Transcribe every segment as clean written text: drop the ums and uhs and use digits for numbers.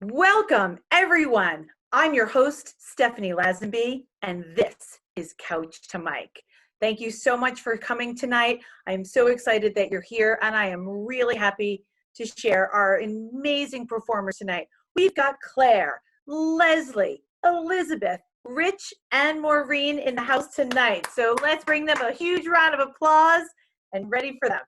Welcome, everyone. I'm your host, Stephanie Lazenby, and this is Couch to Mic. Thank you so much for coming tonight. I'm so excited that you're here, and I am really happy to share our amazing performers tonight. We've got Claire, Leslie, Elizabeth, Rich, and Maureen in the house tonight. So let's bring them a huge round of applause and ready for them.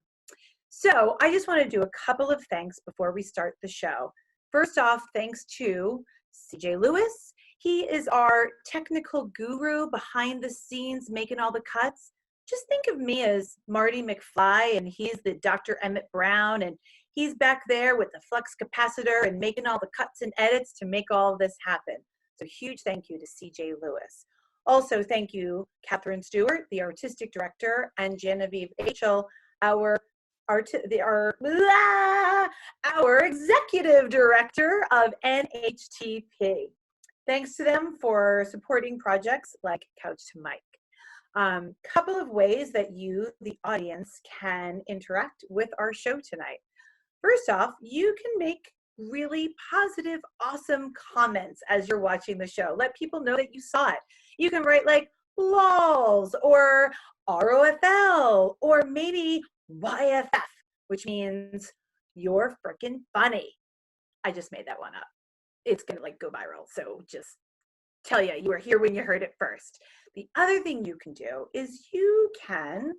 So I just want to do a couple of thanks before we start the show. First off, thanks to CJ Lewis. He is our technical guru behind the scenes, making all the cuts. Just think of me as Marty McFly, and he's the Dr. Emmett Brown, and he's back there with the flux capacitor and making all the cuts and edits to make all this happen. So huge thank you to CJ Lewis. Also, thank you, Catherine Stewart, the artistic director, and Genevieve Achel, our executive director of NHTP. Thanks to them for supporting projects like Couch to Mic. Couple of ways that you, the audience, can interact with our show tonight. First off, you can make really positive, awesome comments as you're watching the show. Let people know that you saw it. You can write like LOLs or ROFL or maybe YFF, which means you're freaking funny. I just made that one up. It's gonna like go viral, so just tell you were here when you heard it first. The other thing you can do is you can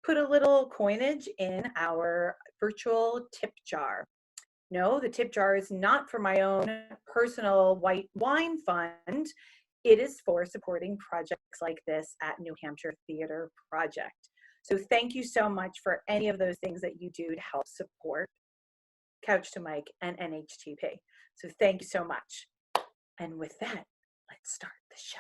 put a little coinage in our virtual tip jar. No, the tip jar is not for my own personal white wine fund. It is for supporting projects like this at New Hampshire Theater Project. So thank you so much for any of those things that you do to help support Couch to Mic and NHTP. So thank you so much. And with that, let's start the show.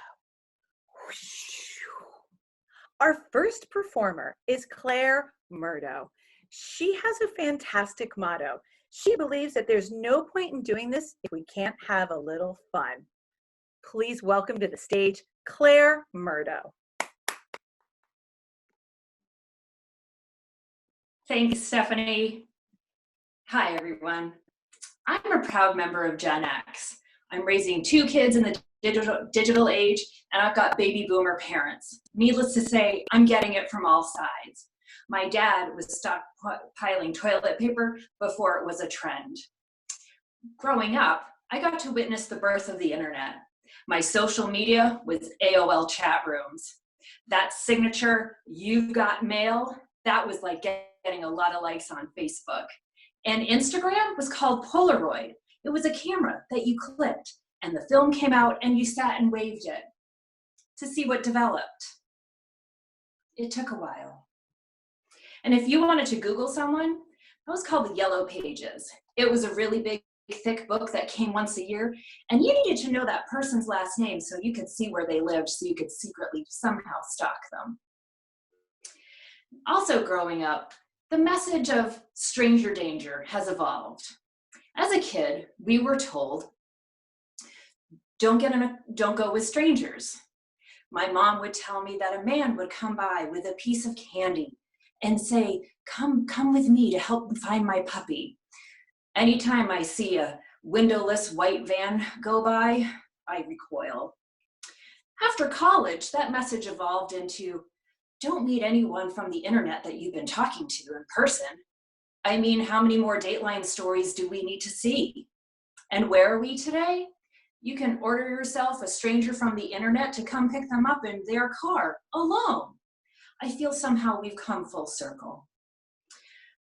Our first performer is Claire Murdo. She has a fantastic motto. She believes that there's no point in doing this if we can't have a little fun. Please welcome to the stage, Claire Murdo. Thanks, Stephanie. Hi, everyone. I'm a proud member of Gen X. I'm raising 2 kids in the digital age, and I've got baby boomer parents. Needless to say, I'm getting it from all sides. My dad was stockpiling toilet paper before it was a trend. Growing up, I got to witness the birth of the internet. My social media was AOL chat rooms. That signature, "You've got mail," that was like getting a lot of likes on Facebook. And Instagram was called Polaroid. It was a camera that you clicked, and the film came out and you sat and waved it to see what developed. It took a while. And if you wanted to Google someone, that was called the Yellow Pages. It was a really big, thick book that came once a year, and you needed to know that person's last name so you could see where they lived, so you could secretly somehow stalk them. Also growing up, the message of stranger danger has evolved. As a kid, we were told, don't go with strangers. My mom would tell me that a man would come by with a piece of candy and say, come with me to help find my puppy. Anytime I see a windowless white van go by, I recoil. After college, that message evolved into, don't meet anyone from the internet that you've been talking to in person. I mean, how many more Dateline stories do we need to see? And where are we today? You can order yourself a stranger from the internet to come pick them up in their car, alone. I feel somehow we've come full circle.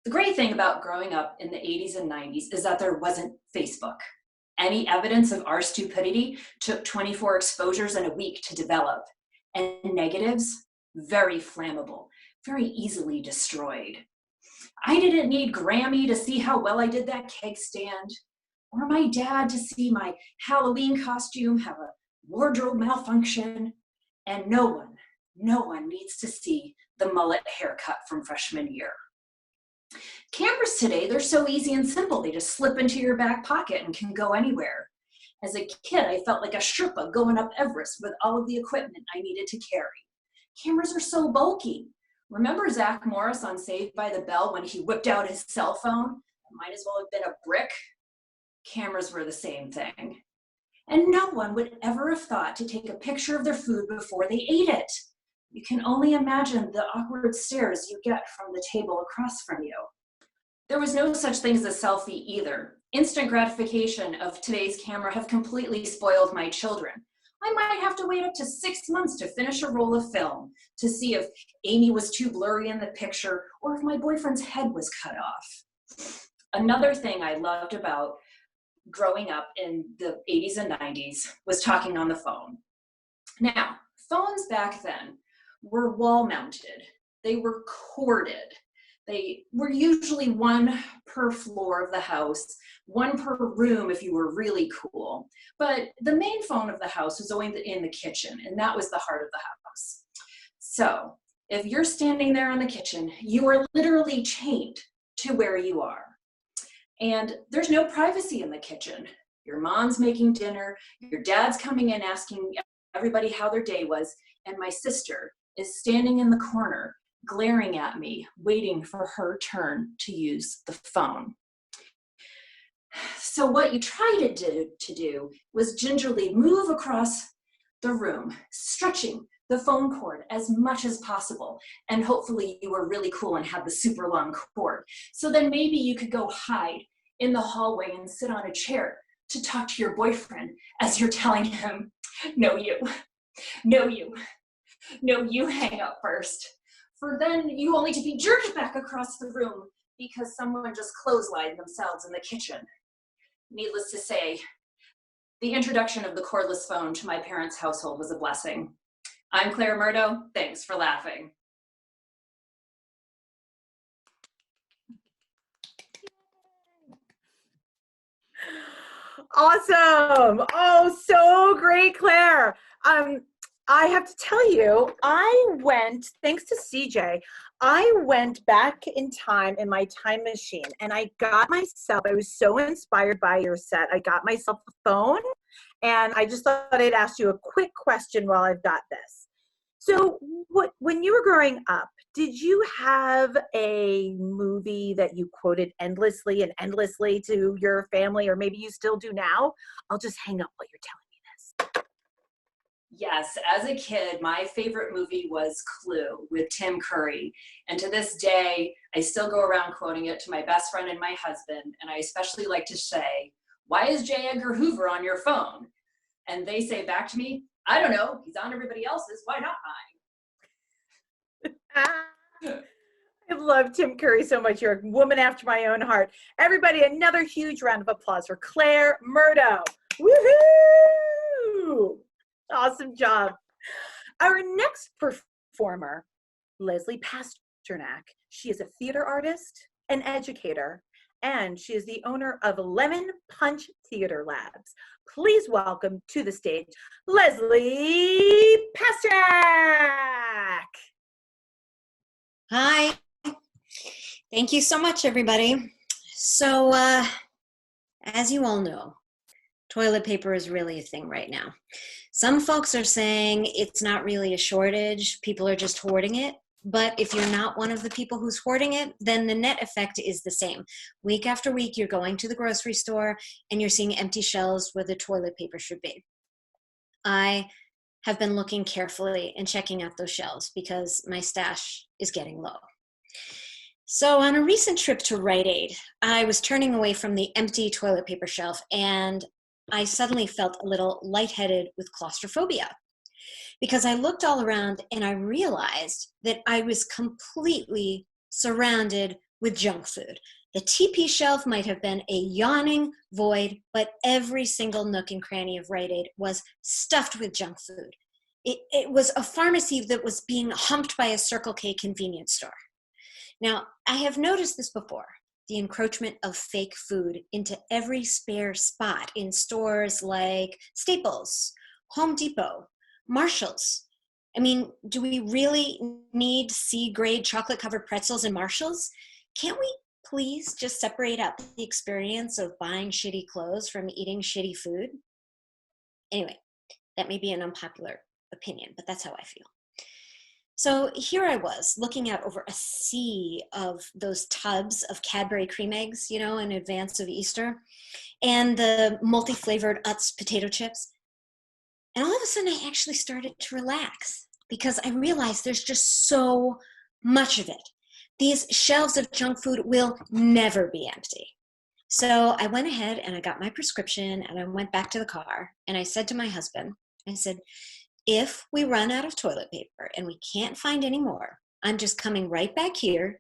The great thing about growing up in the 80s and 90s is that there wasn't Facebook. Any evidence of our stupidity took 24 exposures in a week to develop, and negatives, very flammable, very easily destroyed. I didn't need Grammy to see how well I did that keg stand, or my dad to see my Halloween costume have a wardrobe malfunction, and no one needs to see the mullet haircut from freshman year. Cameras today, they're so easy and simple. They just slip into your back pocket and can go anywhere. As a kid, I felt like a Sherpa going up Everest with all of the equipment I needed to carry. Cameras are so bulky. Remember Zach Morris on Saved by the Bell when he whipped out his cell phone? It might as well have been a brick. cameras were the same thing. And no one would ever have thought to take a picture of their food before they ate it. You can only imagine the awkward stares you get from the table across from you. There was no such thing as a selfie either. Instant gratification of today's camera have completely spoiled my children. I might have to wait up to 6 months to finish a roll of film to see if Amy was too blurry in the picture or if my boyfriend's head was cut off. Another thing I loved about growing up in the 80s and 90s was talking on the phone. Now, phones back then were wall mounted. They were corded. They were usually one per floor of the house, one per room if you were really cool. But the main phone of the house was always in the kitchen, and that was the heart of the house. So if you're standing there in the kitchen, you are literally chained to where you are. And there's no privacy in the kitchen. Your mom's making dinner, your dad's coming in asking everybody how their day was, and my sister is standing in the corner glaring at me, waiting for her turn to use the phone. So what you try to do was gingerly move across the room, stretching the phone cord as much as possible. And hopefully you were really cool and had the super long cord. So then maybe you could go hide in the hallway and sit on a chair to talk to your boyfriend as you're telling him, no you, no you, no you hang up first. For then you only to be jerked back across the room because someone just clotheslined themselves in the kitchen. Needless to say, the introduction of the cordless phone to my parents' household was a blessing. I'm Claire Murdo. Thanks for laughing. Awesome. Oh, so great, Claire. I have to tell you, thanks to CJ, I went back in time in my time machine and I was so inspired by your set. I got myself a phone and I just thought I'd ask you a quick question while I've got this. So when you were growing up, did you have a movie that you quoted endlessly to your family, or maybe you still do now? I'll just hang up while you're telling me this. Yes, as a kid, my favorite movie was Clue with Tim Curry. And to this day, I still go around quoting it to my best friend and my husband. And I especially like to say, why is J. Edgar Hoover on your phone? And they say back to me, I don't know, he's on everybody else's, why not mine? I love Tim Curry so much. You're a woman after my own heart. Everybody, another huge round of applause for Claire Murdo. Woohoo! Awesome job. Our next performer, Leslie Pasternak. She is a theater artist, an educator, and she is the owner of Lemon Punch Theater Labs. Please welcome to the stage, Leslie Pasternak. Hi. Thank you so much, everybody. So, as you all know, toilet paper is really a thing right now. Some folks are saying it's not really a shortage, people are just hoarding it. But if you're not one of the people who's hoarding it, then the net effect is the same. Week after week, you're going to the grocery store and you're seeing empty shelves where the toilet paper should be. I have been looking carefully and checking out those shelves because my stash is getting low. So on a recent trip to Rite Aid, I was turning away from the empty toilet paper shelf and I suddenly felt a little lightheaded with claustrophobia because I looked all around and I realized that I was completely surrounded with junk food. The TP shelf might have been a yawning void, but every single nook and cranny of Rite Aid was stuffed with junk food. It was a pharmacy that was being humped by a Circle K convenience store. Now, I have noticed this before, the encroachment of fake food into every spare spot in stores like Staples, Home Depot, Marshall's. I mean, do we really need C-grade chocolate-covered pretzels in Marshall's? Can't we please just separate out the experience of buying shitty clothes from eating shitty food? Anyway, that may be an unpopular opinion, but that's how I feel. So here I was looking out over a sea of those tubs of Cadbury cream eggs, you know, in advance of Easter, and the multi-flavored Utz potato chips. And all of a sudden I actually started to relax because I realized there's just so much of it. These shelves of junk food will never be empty. So I went ahead and I got my prescription and I went back to the car and I said to my husband, I said, if we run out of toilet paper and we can't find any more, I'm just coming right back here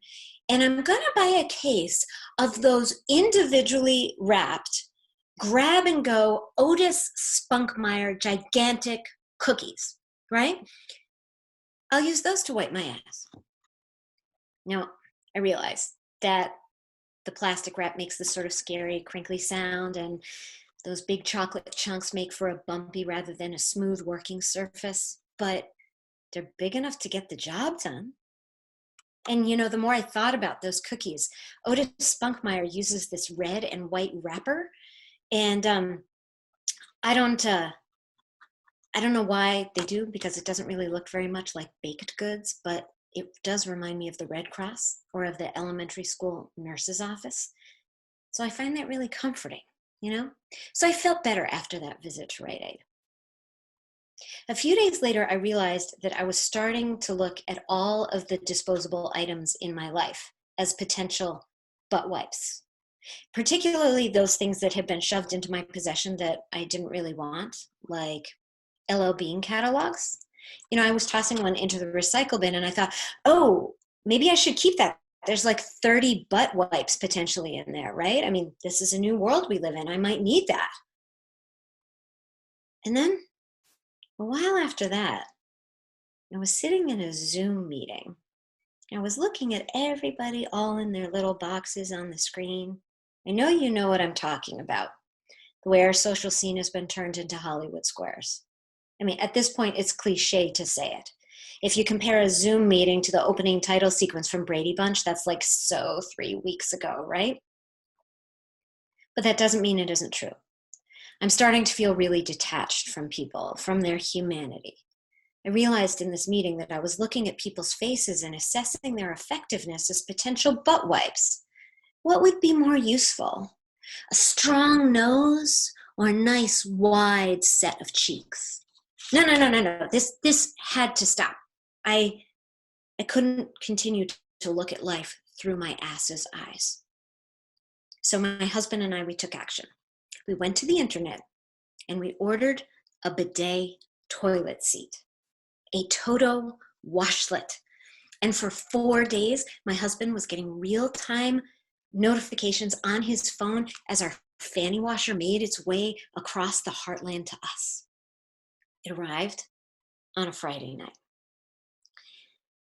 and I'm going to buy a case of those individually wrapped grab and go Otis Spunkmeyer gigantic cookies, right? I'll use those to wipe my ass. Now, I realize that the plastic wrap makes this sort of scary, crinkly sound, and those big chocolate chunks make for a bumpy rather than a smooth working surface, but they're big enough to get the job done. And you know, the more I thought about those cookies, Otis Spunkmeyer uses this red and white wrapper, and I don't know why they do, because it doesn't really look very much like baked goods, but it does remind me of the Red Cross or of the elementary school nurse's office. So I find that really comforting, you know? So I felt better after that visit to Rite Aid. A few days later, I realized that I was starting to look at all of the disposable items in my life as potential butt wipes, particularly those things that had been shoved into my possession that I didn't really want, like LL Bean catalogs. You know, I was tossing one into the recycle bin and I thought, oh, maybe I should keep that. There's like 30 butt wipes potentially in there, right? I mean, this is a new world we live in. I might need that. And then a while after that, I was sitting in a Zoom meeting. I was looking at everybody all in their little boxes on the screen. I know you know what I'm talking about, the way our social scene has been turned into Hollywood squares. I mean, at this point, it's cliche to say it. If you compare a Zoom meeting to the opening title sequence from Brady Bunch, that's like so 3 weeks ago, right? But that doesn't mean it isn't true. I'm starting to feel really detached from people, from their humanity. I realized in this meeting that I was looking at people's faces and assessing their effectiveness as potential butt wipes. What would be more useful? A strong nose or a nice wide set of cheeks? No. This had to stop. I couldn't continue to look at life through my ass's eyes. So my husband and I, we took action. We went to the internet and we ordered a bidet toilet seat, a Toto washlet. And for 4 days, my husband was getting real-time notifications on his phone as our fanny washer made its way across the heartland to us. It arrived on a Friday night.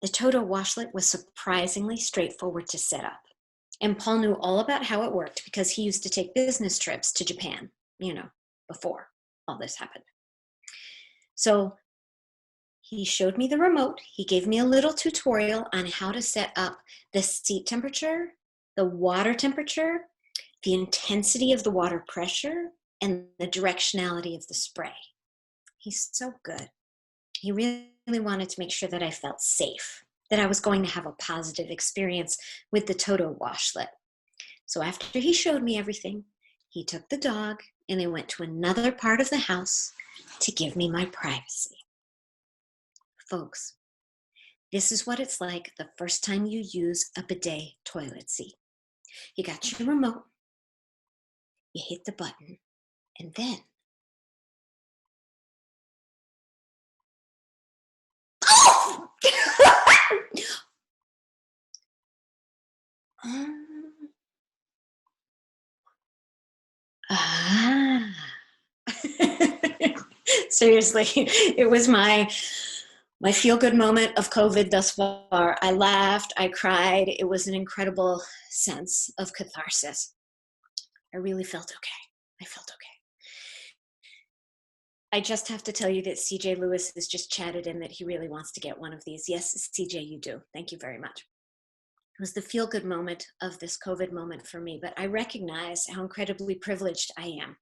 The Toto washlet was surprisingly straightforward to set up. And Paul knew all about how it worked because he used to take business trips to Japan, you know, before all this happened. So he showed me the remote. He gave me a little tutorial on how to set up the seat temperature, the water temperature, the intensity of the water pressure, and the directionality of the spray. He's so good. He really wanted to make sure that I felt safe, that I was going to have a positive experience with the Toto washlet. So after he showed me everything, he took the dog and they went to another part of the house to give me my privacy. Folks, this is what it's like the first time you use a bidet toilet seat. You got your remote, you hit the button, and then Seriously, it was my feel-good moment of COVID thus far. I laughed, I cried. It was an incredible sense of catharsis. I really felt okay. I felt okay. I just have to tell you that CJ Lewis has just chatted in that he really wants to get one of these. Yes, CJ, you do. Thank you very much. It was the feel-good moment of this COVID moment for me, but I recognize how incredibly privileged I am.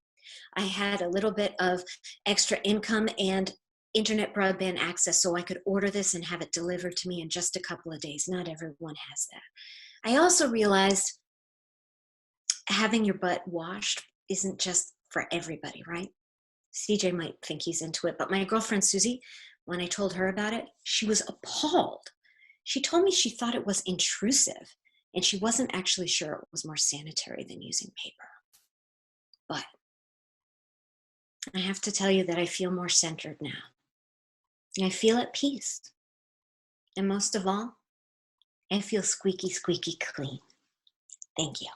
I had a little bit of extra income and internet broadband access so I could order this and have it delivered to me in just a couple of days. Not everyone has that. I also realized having your butt washed isn't just for everybody, right? CJ might think he's into it, but my girlfriend Susie, when I told her about it, she was appalled. She told me she thought it was intrusive and she wasn't actually sure it was more sanitary than using paper. But I have to tell you that I feel more centered now. I feel at peace. And most of all, I feel squeaky, squeaky clean. Thank you.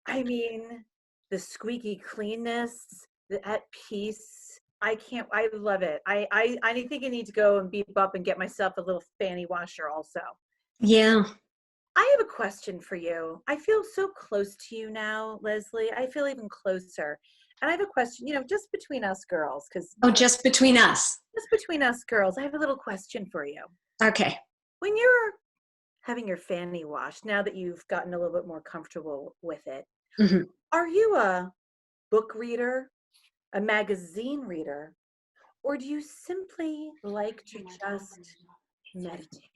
I mean, the squeaky cleanness, the at peace. I love it. I think I need to go and beep up and get myself a little fanny washer also. Yeah. I have a question for you. I feel so close to you now, Leslie. I feel even closer. And I have a question, just between us girls, because Just between us. just between us girls, I have a little question for you. Okay. When you're having your fanny washed, now that you've gotten a little bit more comfortable with it, Mm-hmm. are you a book reader, a magazine reader, or do you simply like to just meditate?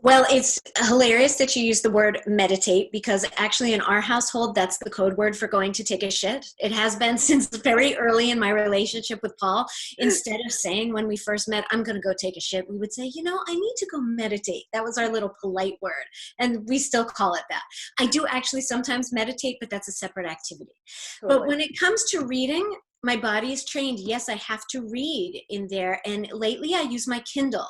Well, it's hilarious that you use the word meditate because actually in our household, that's the code word for going to take a shit. It has been since very early in my relationship with Paul. Instead of saying when we first met, I'm going to go take a shit, we would say, I need to go meditate. That was our little polite word. And we still call it that. I do actually sometimes meditate, but that's a separate activity. Totally. But when it comes to reading, my body is trained. Yes, I have to read in there. And lately I use my Kindle.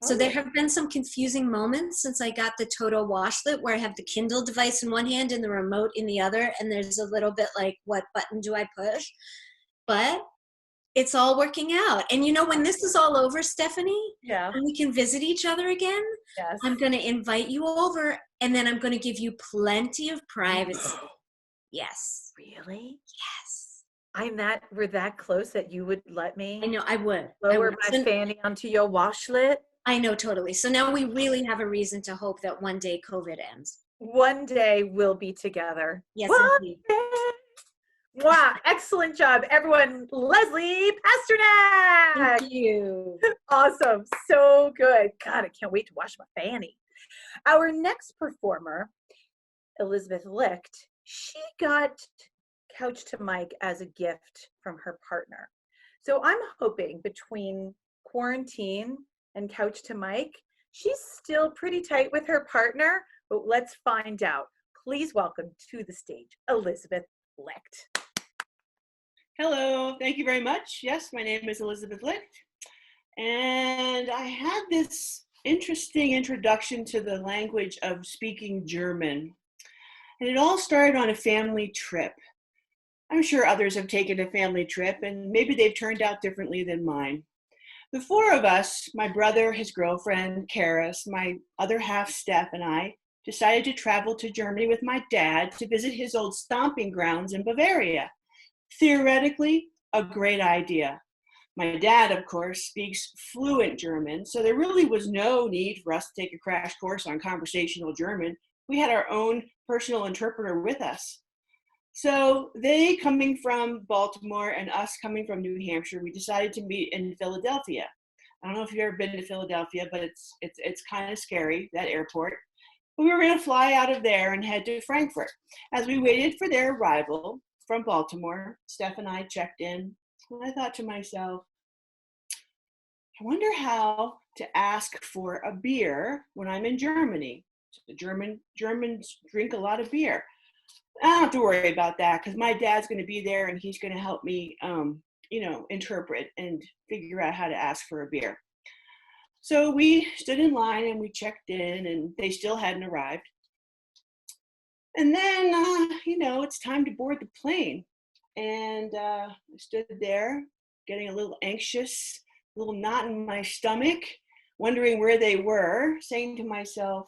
So there have been some confusing moments since I got the Toto washlet where I have the Kindle device in one hand and the remote in the other. And there's a little bit like, what button do I push? But it's all working out. And when this is all over, Stephanie, and we can visit each other again, Yes. I'm going to invite you over and then I'm going to give you plenty of privacy. Yes. Really? Yes. We're that close that you would let me I know, I would. lower my fanny onto your washlet? I know, totally. So now we really have a reason to hope that one day COVID ends. One day we'll be together. Yes, One indeed. day. Wow, excellent job, everyone. Leslie Pasternak. Thank you. Awesome, so good. God, I can't wait to wash my fanny. Our next performer, Elizabeth Licht, she got Couch to Mike as a gift from her partner. So I'm hoping between quarantine and Couch to Mike, she's still pretty tight with her partner, but let's find out. Please welcome to the stage, Elizabeth Licht. Hello, thank you very much. Yes, my name is Elizabeth Licht, and I had this interesting introduction to the language of speaking German, and it all started on a family trip. I'm sure others have taken a family trip, and maybe they've turned out differently than mine. The four of us, my brother, his girlfriend, Karis, my other half, Steph, and I, decided to travel to Germany with my dad to visit his old stomping grounds in Bavaria. Theoretically, a great idea. My dad, of course, speaks fluent German, so there really was no need for us to take a crash course on conversational German. We had our own personal interpreter with us. So they coming from Baltimore and us coming from New Hampshire, we decided to meet in Philadelphia. I don't know if you've ever been to Philadelphia, but it's kind of scary, that airport. But we were going to fly out of there and head to Frankfurt. As we waited for their arrival from Baltimore, Steph and I checked in, and I thought to myself, I wonder how to ask for a beer when I'm in Germany. The Germans drink a lot of beer. I don't have to worry about that because my dad's going to be there and he's going to help me, interpret and figure out how to ask for a beer. So we stood in line and we checked in and they still hadn't arrived. And then, it's time to board the plane. And I stood there getting a little anxious, a little knot in my stomach, wondering where they were, saying to myself,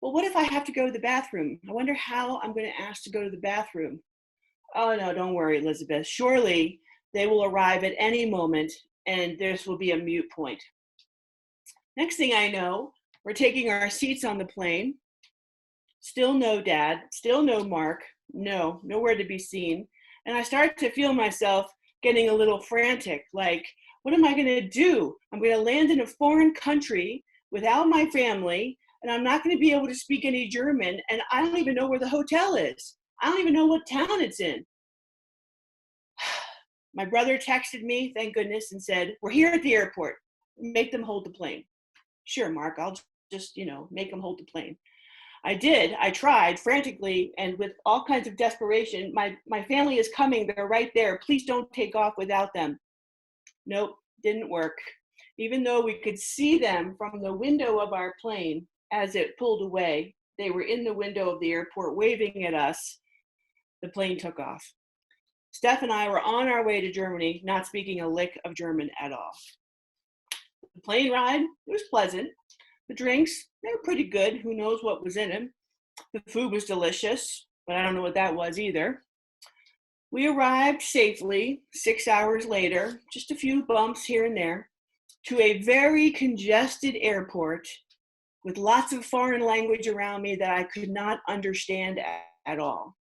well, what if I have to go to the bathroom? I wonder how I'm going to ask to go to the bathroom. Oh, no, don't worry, Elizabeth. Surely they will arrive at any moment and this will be a moot point. Next thing I know, we're taking our seats on the plane. Still no dad, still no Mark, no, nowhere to be seen. And I started to feel myself getting a little frantic, like, what am I going to do? I'm going to land in a foreign country without my family, and I'm not going to be able to speak any German, and I don't even know where the hotel is. I don't even know what town it's in. My brother texted me, thank goodness, and said, we're here at the airport. Make them hold the plane. Sure, Mark, I'll just, make them hold the plane. I did. I tried frantically and with all kinds of desperation. My family is coming. They're right there. Please don't take off without them. Nope, didn't work. Even though we could see them from the window of our plane as it pulled away, they were in the window of the airport waving at us. The plane took off. Steph and I were on our way to Germany, not speaking a lick of German at all. The plane ride, it was pleasant. The drinks, they were pretty good. Who knows what was in them? The food was delicious, but I don't know what that was either. We arrived safely 6 hours later, just a few bumps here and there, to a very congested airport with lots of foreign language around me that I could not understand at all.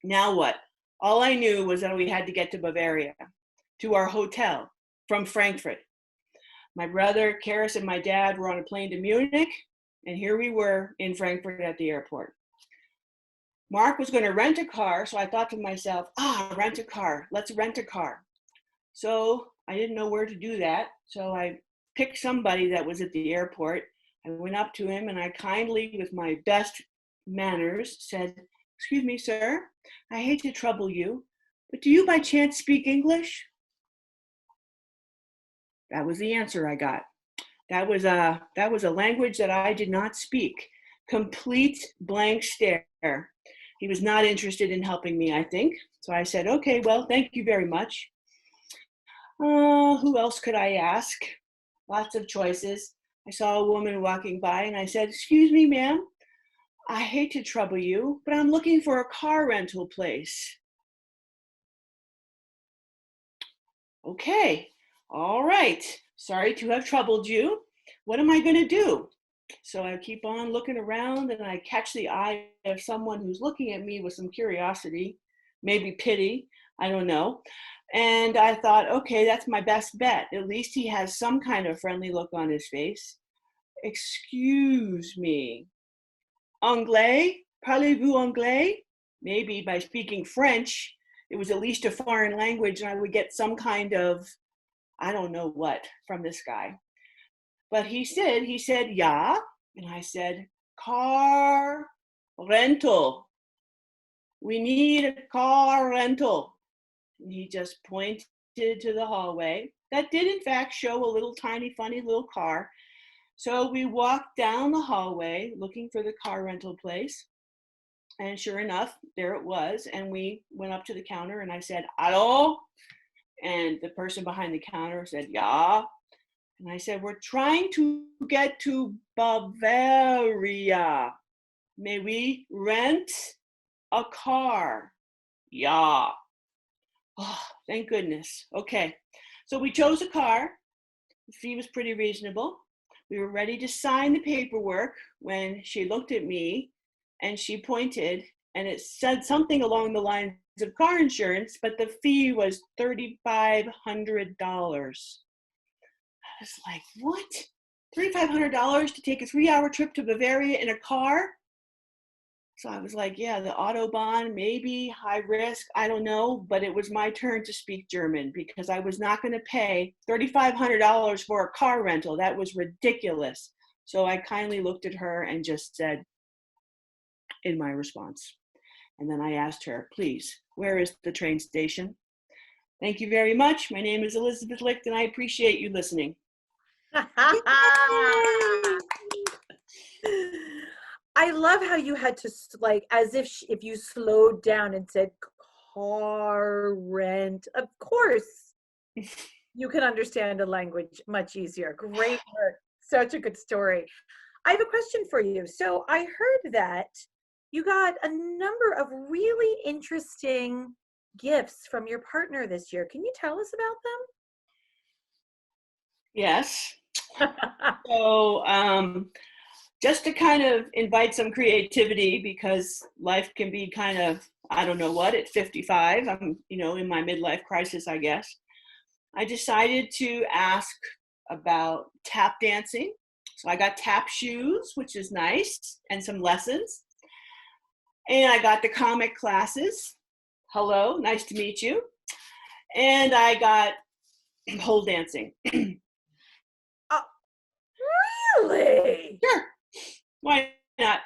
Now what? All I knew was that we had to get to Bavaria, to our hotel from Frankfurt. My brother, Karis, and my dad were on a plane to Munich, and here we were in Frankfurt at the airport. Mark was going to rent a car, so I thought to myself, rent a car, let's rent a car. So I didn't know where to do that, so I picked somebody that was at the airport. I went up to him and I kindly, with my best manners, said, "Excuse me, sir, I hate to trouble you, but do you by chance speak English?" That was the answer I got. That was a language that I did not speak. Complete blank stare. He was not interested in helping me, I think. So I said, okay, well, thank you very much. Who else could I ask? Lots of choices. I saw a woman walking by and I said, "Excuse me, ma'am, I hate to trouble you, but I'm looking for a car rental place." Okay, all right. Sorry to have troubled you. What am I going to do? So I keep on looking around and I catch the eye of someone who's looking at me with some curiosity, maybe pity, I don't know. And I thought, okay, that's my best bet. At least he has some kind of friendly look on his face. "Excuse me, Anglais? Parlez-vous anglais?" Maybe by speaking French, it was at least a foreign language and I would get some kind of, I don't know what, from this guy. But he said, "Yeah." And I said, "Car rental. We need a car rental." And he just pointed to the hallway. That did in fact show a little tiny, funny little car. So we walked down the hallway looking for the car rental place. And sure enough, there it was. And we went up to the counter and I said, "Hallo?" And the person behind the counter said, "Yeah." And I said, "We're trying to get to Bavaria. May we rent a car?" "Yeah." Oh, thank goodness. Okay. So we chose a car. The fee was pretty reasonable. We were ready to sign the paperwork when she looked at me and she pointed and it said something along the lines of car insurance, but the fee was $3,500. I was like, what? $3,500 to take a 3-hour trip to Bavaria in a car? So I was like, yeah, the Autobahn, maybe high risk, I don't know, but it was my turn to speak German because I was not going to pay $3,500 for a car rental. That was ridiculous. So I kindly looked at her and just said in my response. And then I asked her, "Please, where is the train station?" Thank you very much. My name is Elizabeth Licht and I appreciate you listening. I love how you had to, like, as if you slowed down and said car rent. Of course, you can understand a language much easier. Great work. Such a good story. I have a question for you. So I heard that you got a number of really interesting gifts from your partner this year. Can you tell us about Yes. So just to kind of invite some creativity, because life can be kind of, I don't know what, at 55, I'm, in my midlife crisis, I guess. I decided to ask about tap dancing. So I got tap shoes, which is nice, and some lessons. And I got the comic classes. Hello, nice to meet you. And I got pole dancing. Oh, really? Sure. Why not?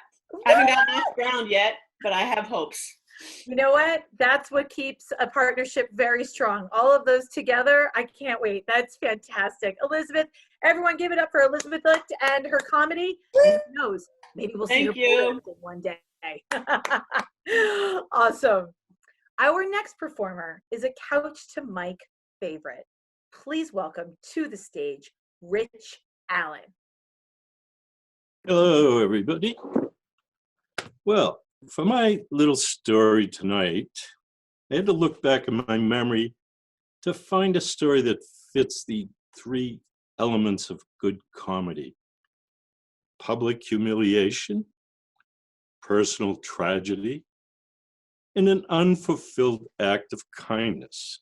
I haven't gotten off the ground yet, but I have hopes. You know what? That's what keeps a partnership very strong. All of those together, I can't wait. That's fantastic. Elizabeth, everyone give it up for Elizabeth Licht and her comedy. And who knows, maybe we'll see her pole dancing one day. Awesome. Our next performer is a Couch to Mike favorite. Please welcome to the stage, Rich Allen. Hello, everybody. Well, for my little story tonight, I had to look back in my memory to find a story that fits the three elements of good comedy: public humiliation, personal tragedy, and an unfulfilled act of kindness.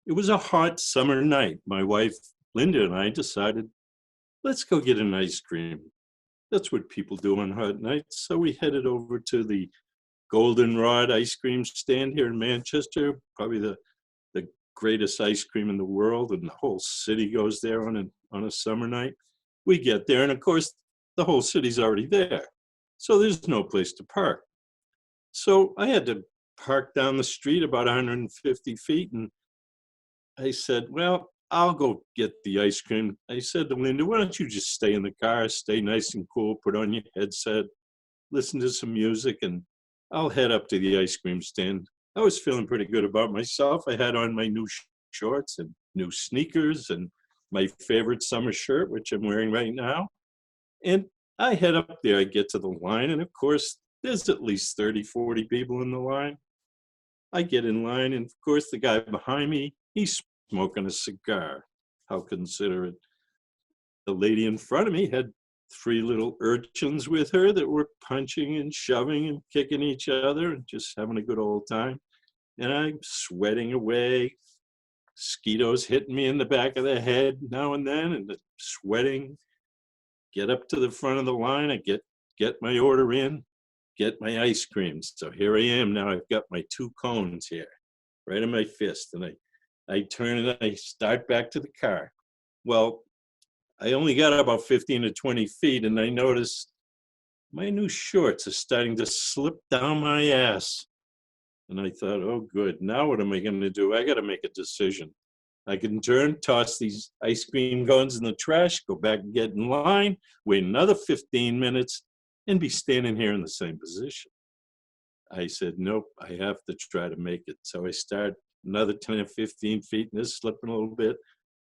It was a hot summer night. My wife, Linda, and I decided, let's go get an ice cream. That's what people do on hot nights. So we headed over to the Goldenrod ice cream stand here in Manchester, probably the greatest ice cream in the world, and the whole city goes there on a summer night. We get there, and of course, the whole city's already there. So there's no place to park. So I had to park down the street about 150 feet, and I said, well, I'll go get the ice cream. I said to Linda, why don't you just stay in the car, stay nice and cool, put on your headset, listen to some music, and I'll head up to the ice cream stand. I was feeling pretty good about myself. I had on my new shorts and new sneakers and my favorite summer shirt, which I'm wearing right now. And I head up there, I get to the line, and of course, there's at least 30, 40 people in the line. I get in line, and of course, the guy behind me, he's smoking a cigar. How considerate. The lady in front of me had 3 little urchins with her that were punching and shoving and kicking each other and just having a good old time. And I'm sweating away. Mosquitoes hitting me in the back of the head now and then, and sweating. Get up to the front of the line. I get my order in, get my ice cream. So here I am now. I've got my 2 cones here, right in my fist, and I turn and I start back to the car. Well, I only got about 15 to 20 feet, and I noticed my new shorts are starting to slip down my ass. And I thought, oh, good. Now what am I going to do? I got to make a decision. I can turn, toss these ice cream cones in the trash, go back and get in line, wait another 15 minutes, and be standing here in the same position. I said, nope, I have to try to make it. So I start another 10 or 15 feet, and it's slipping a little bit.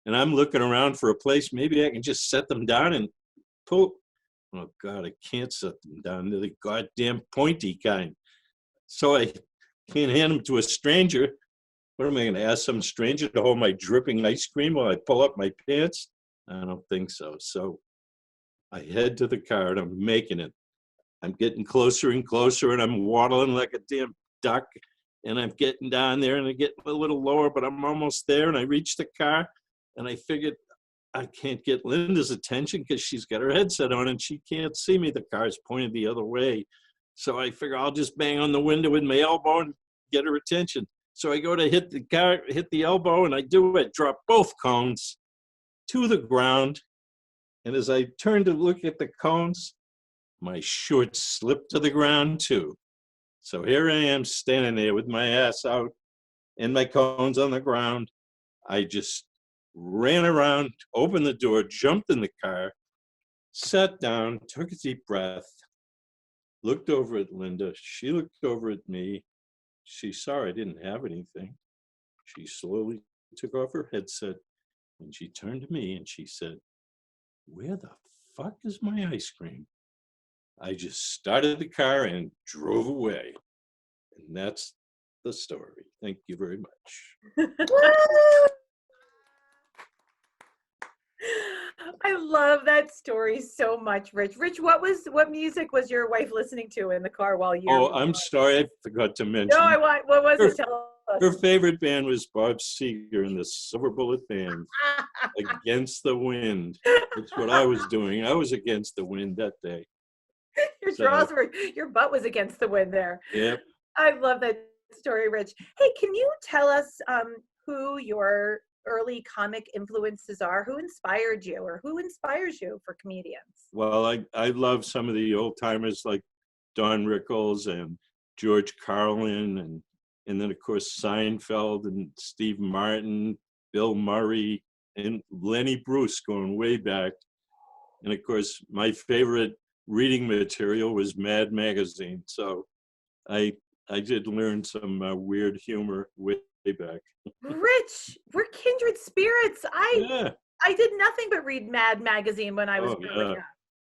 And I'm looking around for a place. Maybe I can just set them down and pull. Oh, God, I can't set them down. They're the goddamn pointy kind. So I can't hand them to a stranger. What am I going to ask some stranger to hold my dripping ice cream while I pull up my pants? I don't think so. So I head to the car, and I'm making it. I'm getting closer and closer, and I'm waddling like a damn duck. And I'm getting down there, and I get a little lower, but I'm almost there. And I reach the car, and I figured I can't get Linda's attention because she's got her headset on and she can't see me. The car's pointed the other way. So I figure I'll just bang on the window with my elbow and get her attention. So I go to hit the car, hit the elbow, and I do it, drop both cones to the ground. And as I turn to look at the cones, my shorts slip to the ground too. So here I am standing there with my ass out and my cones on the ground. I just ran around, opened the door, jumped in the car, sat down, took a deep breath, looked over at Linda. She looked over at me. She saw I didn't have anything. She slowly took off her headset and she turned to me and she said, where the fuck is my ice cream? I just started the car and drove away. And that's the story. Thank you very much. I love that story so much, Rich. Rich, what music was your wife listening to in the car while you? Oh, I'm sorry, I forgot to No, mention. what was Her, it? Tell us. her favorite band was Bob Seger and the Silver Bullet Band, Against the Wind. That's what I was doing. I was against the wind that day. Your butt was against the wind there. Yep. I love that story, Rich. Hey, can you tell us who your early comic influences are? Who inspired you, or who inspires you for comedians? Well, I love some of the old timers like Don Rickles and George Carlin, and then of course Seinfeld and Steve Martin, Bill Murray, and Lenny Bruce going way back. And of course, my favorite reading material was Mad Magazine. So I did learn some weird humor way back. Rich, we're kindred spirits. Yeah. I did nothing but read Mad Magazine when I was growing up.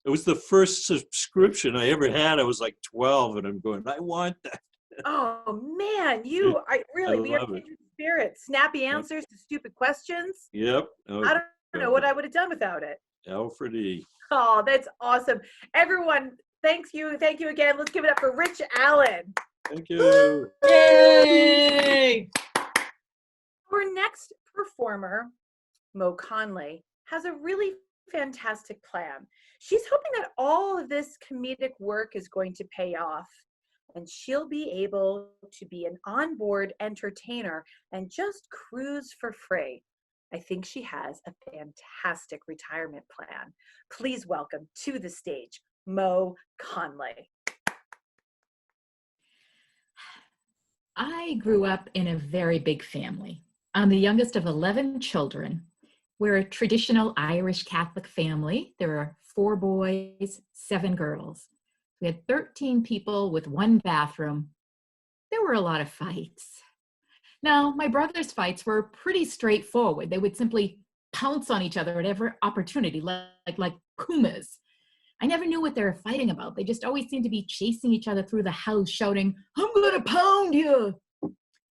It was the first subscription I ever had. I was like 12, and I'm going, I want that. Oh man, we are kindred spirits. Snappy answers to stupid questions. Yep. I don't know what I would have done without it. Alfred E. Oh, that's awesome. Everyone, thank you again. Let's give it up for Rich Allen. Thank you. Yay! Our next performer, Moe Connelly, has a really fantastic plan. She's hoping that all of this comedic work is going to pay off, and she'll be able to be an onboard entertainer and just cruise for free. I think she has a fantastic retirement plan. Please welcome to the stage, Moe Connelly. I grew up in a very big family. I'm the youngest of 11 children. We're a traditional Irish Catholic family. There are 4 boys, 7 girls. We had 13 people with 1 bathroom. There were a lot of fights. Now, my brothers' fights were pretty straightforward. They would simply pounce on each other at every opportunity, like pumas. I never knew what they were fighting about. They just always seemed to be chasing each other through the house, shouting, "I'm gonna pound you."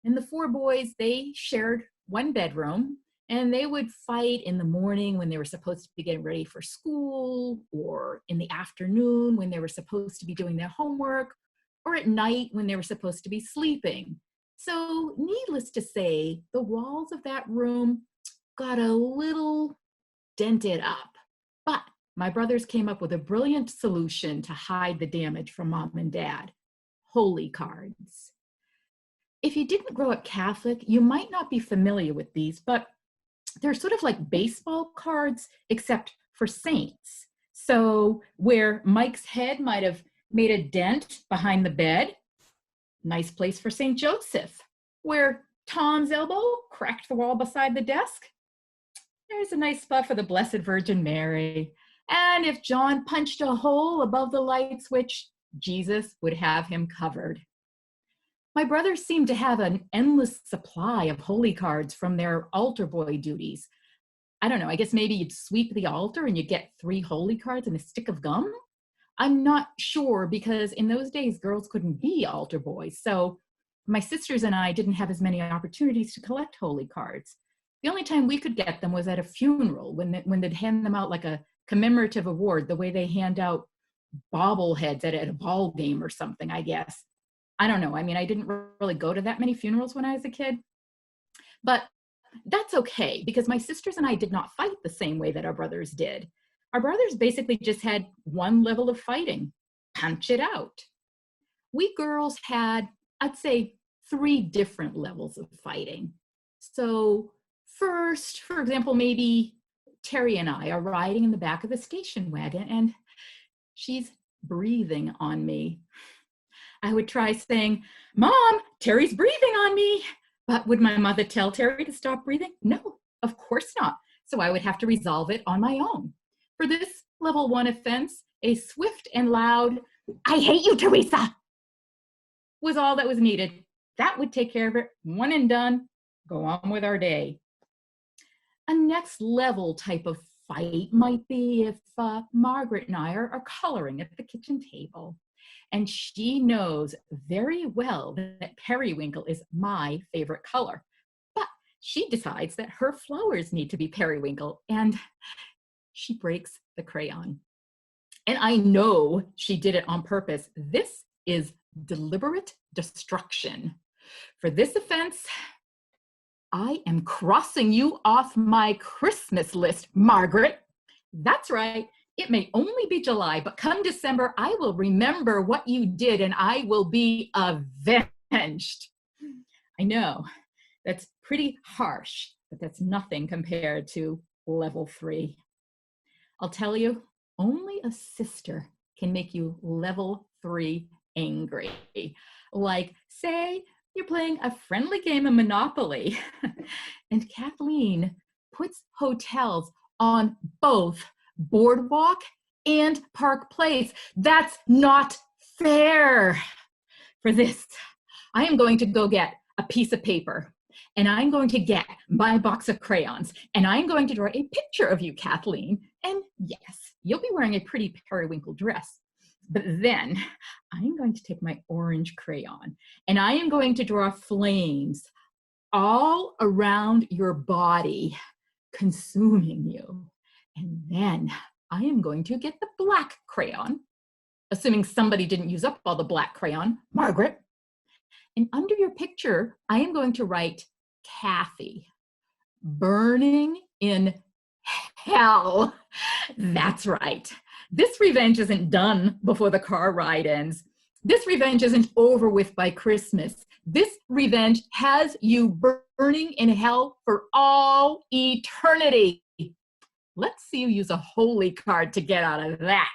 And the 4 boys, they shared 1 bedroom, and they would fight in the morning when they were supposed to be getting ready for school, or in the afternoon when they were supposed to be doing their homework, or at night when they were supposed to be sleeping. So needless to say, the walls of that room got a little dented up. But my brothers came up with a brilliant solution to hide the damage from mom and dad: holy cards. If you didn't grow up Catholic, you might not be familiar with these, but they're sort of like baseball cards, except for saints. So where Mike's head might have made a dent behind the bed, nice place for St. Joseph. Where Tom's elbow cracked the wall beside the desk, there's a nice spot for the Blessed Virgin Mary. And if John punched a hole above the light switch, Jesus would have him covered. My brothers seemed to have an endless supply of holy cards from their altar boy duties. I don't know, I guess maybe you'd sweep the altar and you'd get 3 holy cards and a stick of gum? I'm not sure, because in those days, girls couldn't be altar boys. So my sisters and I didn't have as many opportunities to collect holy cards. The only time we could get them was at a funeral, when they'd hand them out like a commemorative award, the way they hand out bobbleheads at a ball game or something, I guess. I don't know. I mean, I didn't really go to that many funerals when I was a kid. But that's okay, because my sisters and I did not fight the same way that our brothers did. Our brothers basically just had 1 level of fighting: punch it out. We girls had, I'd say, 3 different levels of fighting. So first, for example, maybe Terry and I are riding in the back of the station wagon and she's breathing on me. I would try saying, "Mom, Terry's breathing on me." But would my mother tell Terry to stop breathing? No, of course not. So I would have to resolve it on my own. For this level 1 offense, a swift and loud, "I hate you, Teresa," was all that was needed. That would take care of it. 1 and done. Go on with our day. A next level type of fight might be if Margaret and I are coloring at the kitchen table. And she knows very well that periwinkle is my favorite color. But she decides that her flowers need to be periwinkle. And she breaks the crayon. And I know she did it on purpose. This is deliberate destruction. For this offense, I am crossing you off my Christmas list, Margaret. That's right. It may only be July, but come December, I will remember what you did and I will be avenged. I know that's pretty harsh, but that's nothing compared to level 3. I'll tell you, only a sister can make you level 3 angry. Like, say you're playing a friendly game of Monopoly and Kathleen puts hotels on both Boardwalk and Park Place. That's not fair. For this, I am going to go get a piece of paper and I'm going to get my box of crayons and I'm going to draw a picture of you, Kathleen. And yes, you'll be wearing a pretty periwinkle dress. But then I'm going to take my orange crayon and I am going to draw flames all around your body, consuming you. And then I am going to get the black crayon, assuming somebody didn't use up all the black crayon, Margaret. And under your picture, I am going to write Kathy, burning in hell. That's right. This revenge isn't done before the car ride ends. This revenge isn't over with by Christmas. This revenge has you burning in hell for all eternity. Let's see you use a holy card to get out of that.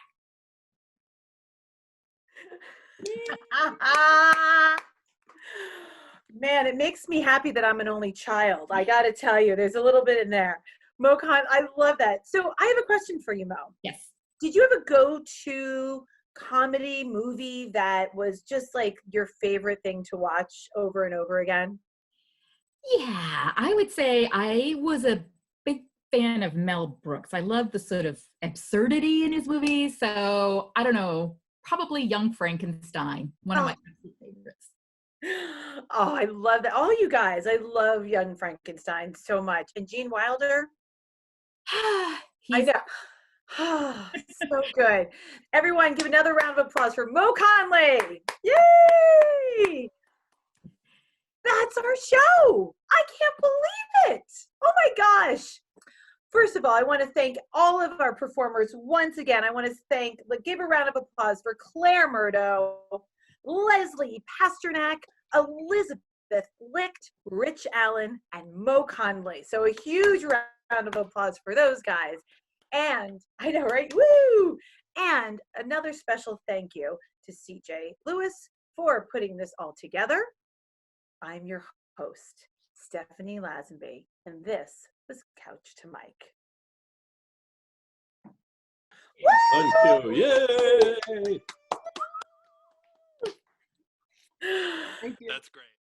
Man, it makes me happy that I'm an only child. I got to tell you, there's a little bit in there. Moe Connelly, I love that. So I have a question for you, Mo. Yes. Did you have a go-to comedy movie that was just like your favorite thing to watch over and over again? Yeah, I would say I was a big fan of Mel Brooks. I love the sort of absurdity in his movies. So I don't know, probably Young Frankenstein, one of my favorites. Oh, I love that. All you guys, I love Young Frankenstein so much. And Gene Wilder? I know. So good. Everyone, give another round of applause for Moe Connelly. Yay! That's our show. I can't believe it. Oh my gosh. First of all, I want to thank all of our performers once again. I want to give a round of applause for Claire Murdo, Leslie Pasternak, Elizabeth Licht, Rich Allen, and Moe Connelly. So a huge round of applause for those guys. And I know, right? Woo! And another special thank you to CJ Lewis for putting this all together. I'm your host, Stephanie Lazenby, and this was Couch to Mike. Woo! Yay! Thank you. That's great.